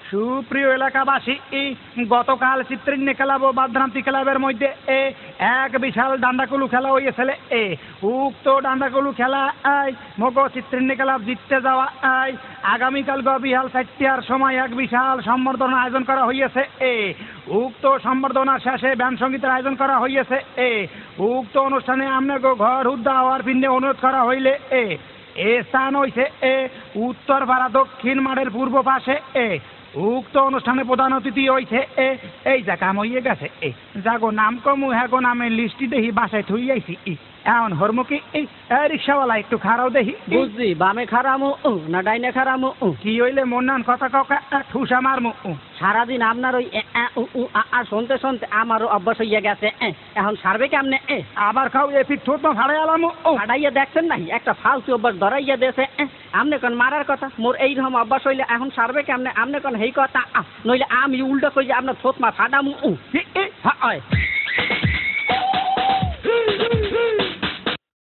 সুপ্রিয় এলাকাবাসী গতকাল চিত্রিণ্য ক্লাব ও বাদরান্তি ক্লাবের মধ্যে এক বিশাল ডান্ডাকুলু খেলা হয়েছিল। উক্ত ডান্ডাকুলু খেলা মগ চিত্রিণ্য ক্লাব জিততে যাওয়া আগামীকাল বিহাল 4টার সময় এক বিশাল সম্বর্ধনা আয়োজন করা হয়েছে। উক্ত সম্বর্ধনার শেষে ব্যান্ড সঙ্গীতের আয়োজন করা হয়েছে। উক্ত অনুষ্ঠানে আপনাকে ঘর হুদ্দা হওয়ার পিন্ডে অনুরোধ করা হইলে এ স্থান হইছে উত্তর পাড়া দক্ষিণ মাঠের পূর্ব পাশে। উক্ত অনুষ্ঠানে প্রধান অতিথি হইছে এই যা কাম হইয়ে গেছে যাগো নাম কমু হ্যাগো নামের লিস্টি দেখি বাসায় থুই আইছি এখন হরমুখী রিক্সাওয়ালা একটু খারাও দেখি। বুঝছি বামে খারামু না ডাইনে খারামু কি হইলে মন্নান কথা কাউকে ঠুসা মারমু। সারাদিন আপনার ওই আর শুনতে শুনতে আমারও অভ্যাস হইয়া গেছে। এখন সারবে কেমনে? আবার খাও এপিক ঠোঁট না ভাড়াই আলাম ফাড়াইয়া দেখছেন নাই একটা ফালতু অভ্যাস ধরাইয়া দিয়েছে। আমনে কোন মারার কথা মোর এইরকম অভ্যাস হইলে এখন সারবে কেমনে? আমনে কোন হেই কথা নইলে আমি উল্টো করি আপনার ঠোঁট মা ফাটামু।